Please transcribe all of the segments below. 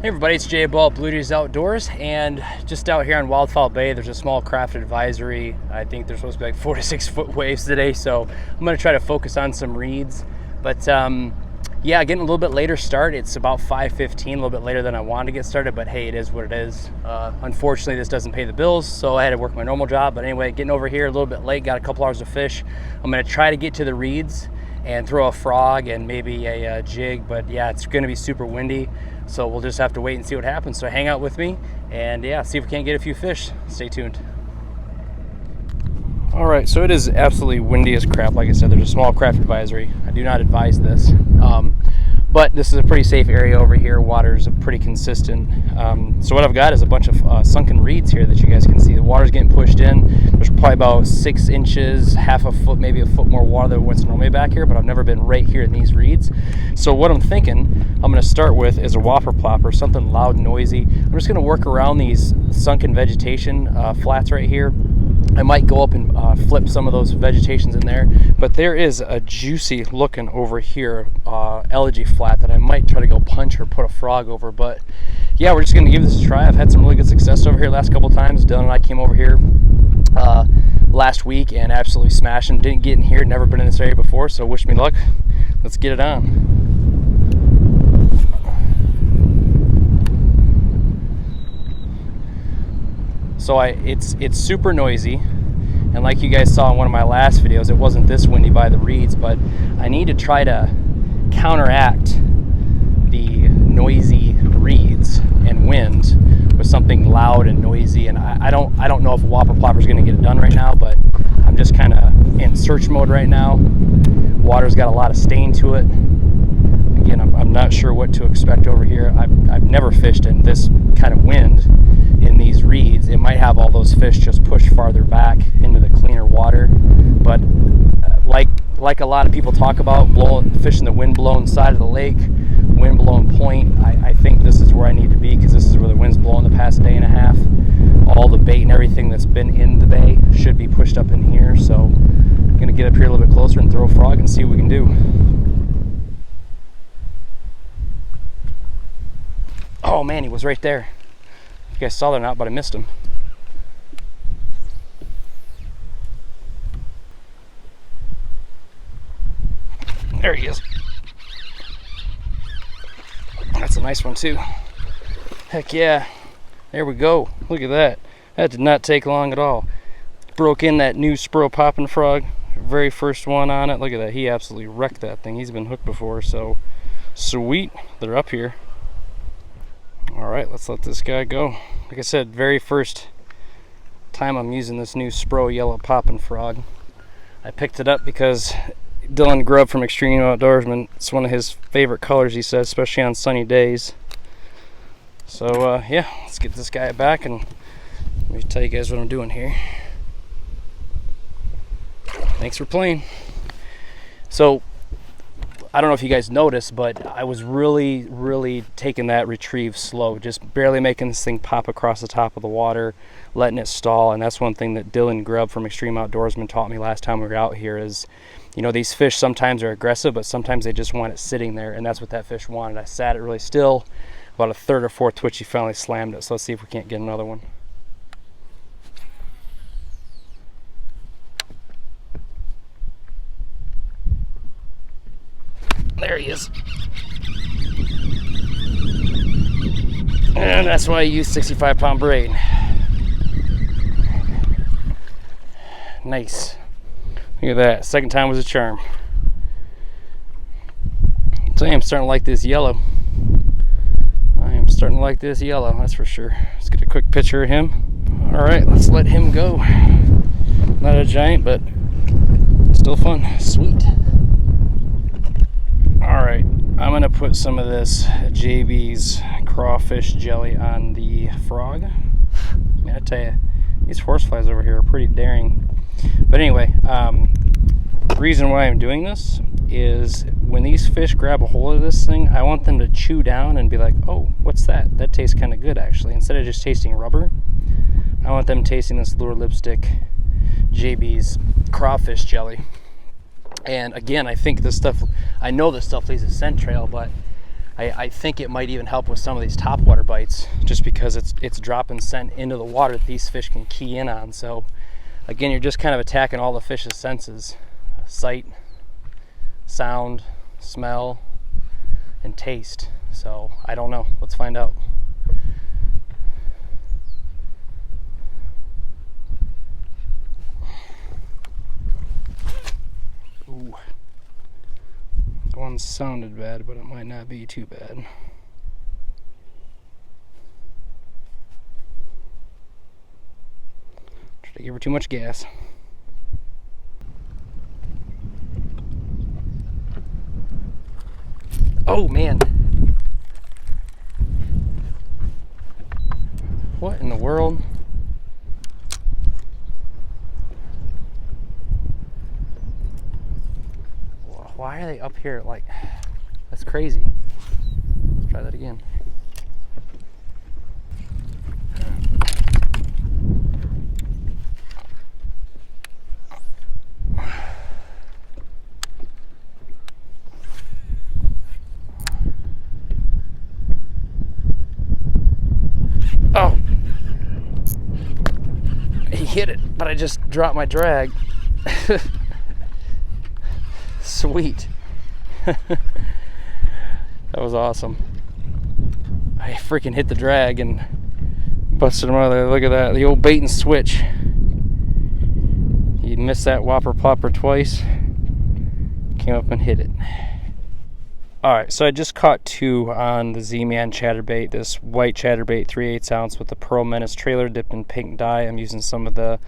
Hey everybody, it's Jay Ball, Blue Jays Outdoors, and just out here on Wildfowl Bay, there's a small craft advisory. I think there's supposed to be like 4 to 6 foot waves today, so I'm going to try to focus on some reeds. But yeah, getting a little bit later start. It's about 5:15, a little bit later than I wanted to get started, but hey, it is what it is. Unfortunately, this doesn't pay the bills, so I had to work my normal job. But anyway, getting over here a little bit late, got a couple hours of fish. I'm going to try to get to the reeds and throw a frog and maybe a jig, but yeah, it's going to be super windy. So we'll just have to wait and see what happens. So hang out with me and yeah, see if we can't get a few fish. Stay tuned. All right, so it is absolutely windy as crap. Like I said, there's a small craft advisory. I do not advise this, but this is a pretty safe area over here. Water's pretty consistent. So what I've got is a bunch of sunken reeds here that you guys can see. The water's getting pushed in. There's probably about 6 inches, half a foot, maybe a foot more water than what's normally back here, but I've never been right here in these reeds. So what I'm thinking I'm going to start with is a whopper plopper, something loud and noisy. I'm just going to work around these sunken vegetation flats right here. I might go up and flip some of those vegetations in there, but there is a juicy looking over here elegy flat that I might try to go punch or put a frog over. But yeah, we're just going to give this a try. I've had some really good success over here last couple times. Dylan and I came over here last week and absolutely smashing. Didn't get in here, never been in this area before, so wish me luck. Let's get it on. So it's super noisy, and like you guys saw in one of my last videos, it wasn't this windy by the reeds, but I need to try to counteract the noisy reeds and wind with something loud and noisy. And I don't know if a whopper plopper is going to get it done right now, but I'm just kind of in search mode right now. Water's got a lot of stain to it. Again, I'm not sure what to expect over here. I've never fished in this kind of wind in these reeds. It might have all those fish just pushed farther back into the cleaner water, but like a lot of people talk about, fishing the wind-blown side of the lake, wind-blown point, I think this is where I need to be, because this is where the wind's blowing the past day and a half. All the bait and everything that's been in the bay should be pushed up in here, so I'm going to get up here a little bit closer and throw a frog and see what we can do. Oh man, he was right there. You guys saw that or not, but I missed him. There he is. That's a nice one too. Heck yeah. There we go. Look at that. That did not take long at all. Broke in that new Spro popping frog. Very first one on it. Look at that. He absolutely wrecked that thing. He's been hooked before, so sweet. They're up here. Alright, let's let this guy go. Like I said, very first time I'm using this new Spro yellow poppin' frog. I picked it up because Dylan Grubb from Extreme Outdoorsman, it's one of his favorite colors, he says, especially on sunny days. So yeah, let's get this guy back and let me tell you guys what I'm doing here. Thanks for playing. So I don't know if you guys noticed, but I was really taking that retrieve slow, just barely making this thing pop across the top of the water, letting it stall. And that's one thing that Dylan Grubb from Extreme Outdoorsman taught me last time we were out here is, you know, these fish sometimes are aggressive, but sometimes they just want it sitting there, and that's what that fish wanted. I sat it really still. About a third or fourth twitch, he finally slammed it. So let's see if we can't get another one. There he is. And that's why I use 65-pound braid. Nice. Look at that. Second time was a charm. I'll tell you, I'm starting to like this yellow. I am starting to like this yellow, that's for sure. Let's get a quick picture of him. Alright, let's let him go. Not a giant, but still fun. Sweet. Alright, I'm going to put some of this JB's crawfish jelly on the frog. I mean, I tell you, these horseflies over here are pretty daring. But anyway, the reason why I'm doing this is when these fish grab a hold of this thing, I want them to chew down and be like, oh, what's that? That tastes kind of good, actually. Instead of just tasting rubber, I want them tasting this Lure Lipstick JB's crawfish jelly. And again, I think this stuff, I know this stuff leaves a scent trail, but I think it might even help with some of these topwater bites, just because it's dropping scent into the water that these fish can key in on. So again, you're just kind of attacking all the fish's senses: sight, sound, smell, and taste. So I don't know. Let's find out. Ooh. One sounded bad, but it might not be too bad. Try to give her too much gas. Oh man. What in the world? Why are they up here? Like, that's crazy. Let's try that again. Oh! He hit it, but I just dropped my drag. Sweet. That was awesome. I freaking hit the drag and busted him out of there. Look at that, the old bait and switch. You missed that whopper plopper twice, came up and hit it. Alright, so I just caught 2 on the Z-Man chatterbait, this white chatterbait 3/8 ounce with the Pearl Menace trailer dipped in pink dye. I'm using some of the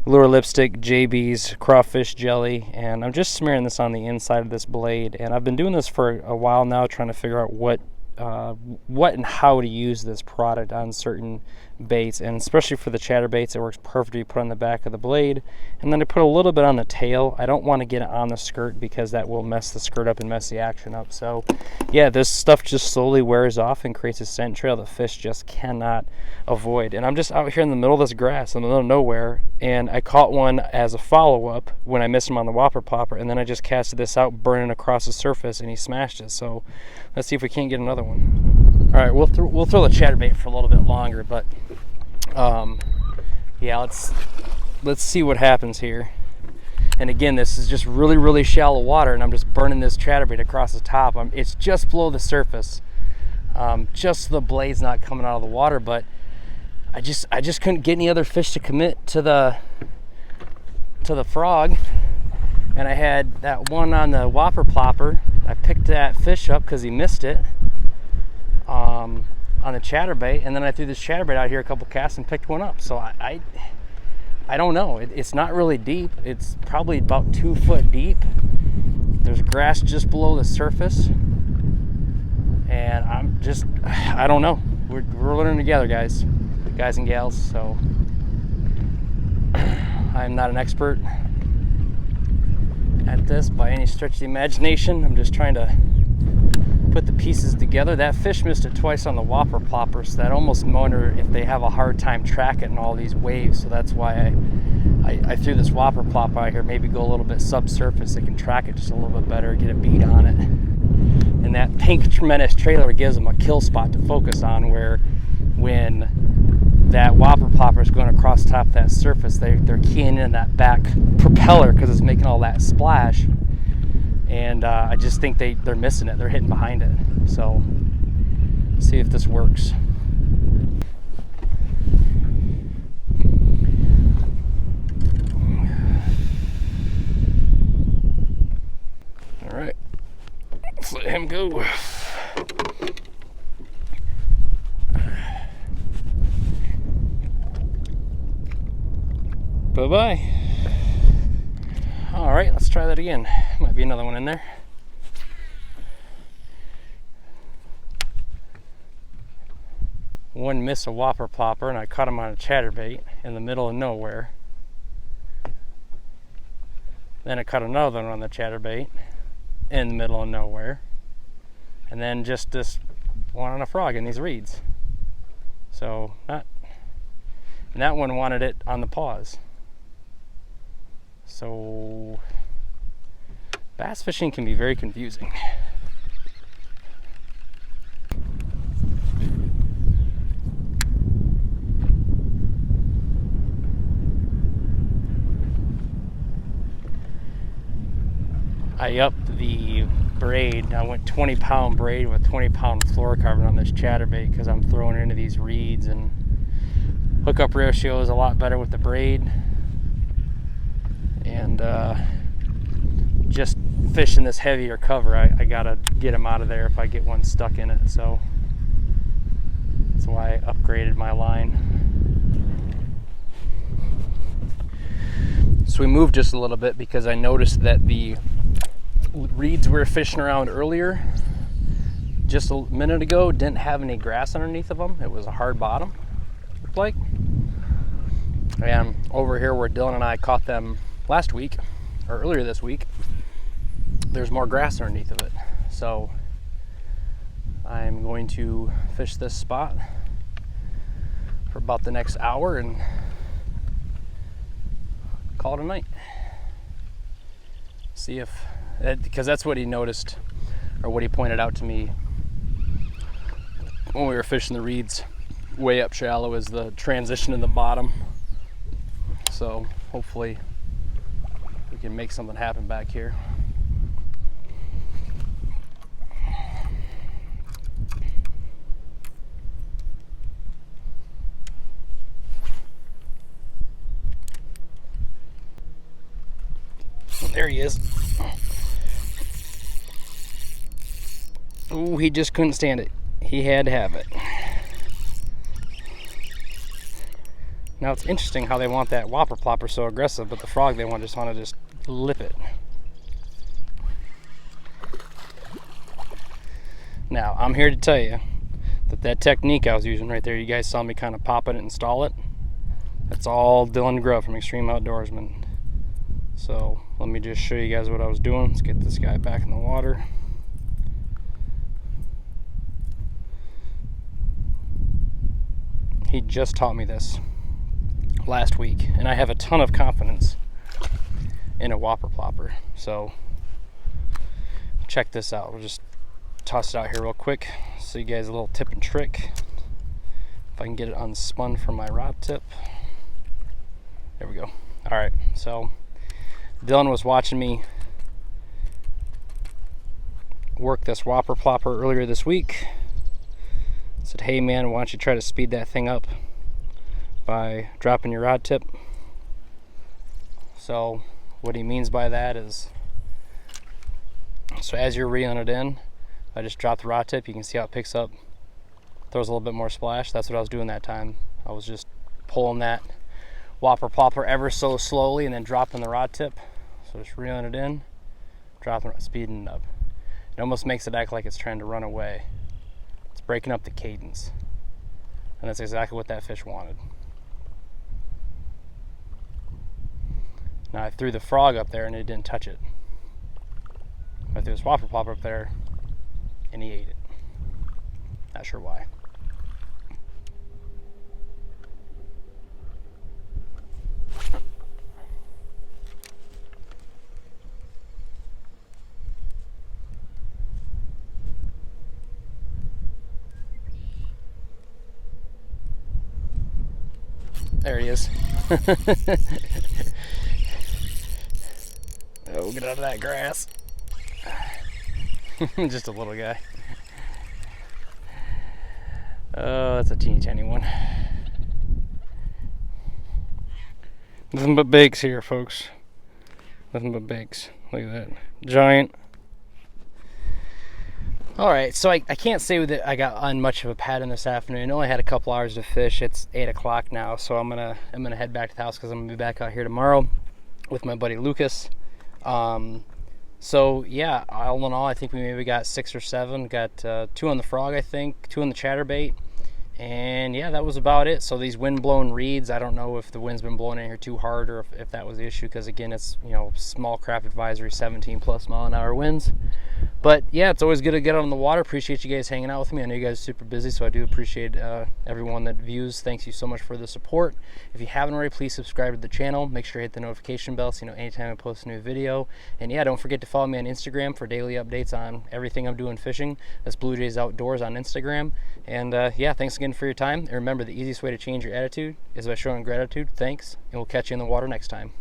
Lure Lipstick JB's crawfish jelly, and I'm just smearing this on the inside of this blade. And I've been doing this for a while now, trying to figure out what and how to use this product on certain baits, and especially for the chatterbaits, it works perfectly. Put on the back of the blade, and then I put a little bit on the tail. I don't want to get it on the skirt because that will mess the skirt up and mess the action up. So yeah, this stuff just slowly wears off and creates a scent trail the fish just cannot avoid. And I'm just out here in the middle of this grass in the middle of nowhere, and I caught one as a follow-up when I missed him on the whopper plopper, and then I just casted this out burning across the surface and he smashed it. So let's see if we can't get another one. All right, we'll throw the chatterbait for a little bit longer, but yeah, let's see what happens here. And again, this is just really shallow water, and I'm just burning this chatterbait across the top. It's just below the surface, just the blade's not coming out of the water, but I just couldn't get any other fish to commit to the frog. And I had that one on the whopper plopper. I picked that fish up because he missed it on the chatterbait, and then I threw this chatterbait out here a couple casts and picked one up. So I don't know. It's not really deep. It's probably about 2 foot deep. There's grass just below the surface, and I don't know. We're learning together, guys and gals. So I'm not an expert at this by any stretch of the imagination. I'm just trying to put the pieces together. That fish missed it twice on the whopper plopper, so that almost wonder if they have a hard time tracking all these waves. So that's why I threw this whopper plopper out here. Maybe go a little bit subsurface. They can track it just a little bit better, get a beat on it. And that pink Menace trailer gives them a kill spot to focus on, where when that whopper plopper is going across the top of that surface, they're keying in that back propeller because it's making all that splash. And I just think they're missing it. They're hitting behind it. So let's see if this works. All right, let's let him go. Bye-bye. All right, let's try that again. Might be another one in there. One missed a whopper plopper, and I caught him on a chatterbait in the middle of nowhere. Then I caught another one on the chatterbait in the middle of nowhere. And then just this one on a frog in these reeds. So, and that one wanted it on the pause. So bass fishing can be very confusing. I upped the braid. I went 20-pound braid with 20-pound fluorocarbon on this chatterbait because I'm throwing into these reeds, and hookup ratio is a lot better with the braid. And just fishing this heavier cover, I gotta get them out of there if I get one stuck in it. So that's why I upgraded my line. So we moved just a little bit because I noticed that the reeds we were fishing around earlier, just a minute ago, didn't have any grass underneath of them. It was a hard bottom, looked like. And over here where Dylan and I caught them last week, or earlier this week, there's more grass underneath of it. So I'm going to fish this spot for about the next hour and call it a night. See if, because that's what he noticed, or what he pointed out to me when we were fishing the reeds way up shallow, is the transition in the bottom. So hopefully we can make something happen back here. There he is. Ooh, he just couldn't stand it. He had to have it. Now it's interesting how they want that whopper plopper so aggressive, but the frog they just want to just lip it. Now I'm here to tell you that technique I was using right there, you guys saw me kind of pop it and stall it. That's all Dylan Grubb from Extreme Outdoorsman. So let me just show you guys what I was doing. Let's get this guy back in the water. He just taught me this last week, and I have a ton of confidence in a whopper plopper. So check this out. We'll just toss it out here real quick so you guys a little tip and trick. If I can get it unspun from my rod tip. There we go. All right, so Dylan was watching me work this whopper plopper earlier this week. Said, hey man, why don't you try to speed that thing up by dropping your rod tip. So what he means by that is, so as you're reeling it in, I just drop the rod tip, you can see how it picks up, throws a little bit more splash. That's what I was doing that time. I was just pulling that whopper plopper ever so slowly and then dropping the rod tip. So just reeling it in, dropping it, speeding it up. It almost makes it act like it's trying to run away. It's breaking up the cadence. And that's exactly what that fish wanted. Now I threw the frog up there and it didn't touch it. I threw this whopper plopper up there and he ate it. Not sure why. There he is. Oh, get out of that grass. Just a little guy. Oh, that's a teeny tiny one. Nothing but bakes here, folks. Nothing but bakes. Look at that. Giant. Alright, so I can't say that I got on much of a pattern this afternoon. I only had a couple hours to fish. It's 8 o'clock now, so I'm gonna head back to the house because I'm gonna be back out here tomorrow with my buddy Lucas. So yeah, all in all, I think we maybe got 6 or 7. Got 2 on the frog, I think, 2 on the chatterbait, and yeah, that was about it. So these wind-blown reeds, I don't know if the wind's been blowing in here too hard or if that was the issue, because again, it's, you know, small craft advisory, 17+ mile-an-hour winds. But yeah, it's always good to get out on the water. Appreciate you guys hanging out with me. I know you guys are super busy, so I do appreciate everyone that views. Thanks you so much for the support. If you haven't already, please subscribe to the channel. Make sure you hit the notification bell so you know anytime I post a new video. And yeah, don't forget to follow me on Instagram for daily updates on everything I'm doing fishing. That's Blue Jays Outdoors on Instagram. And yeah, thanks again for your time. And remember, the easiest way to change your attitude is by showing gratitude. Thanks, and we'll catch you in the water next time.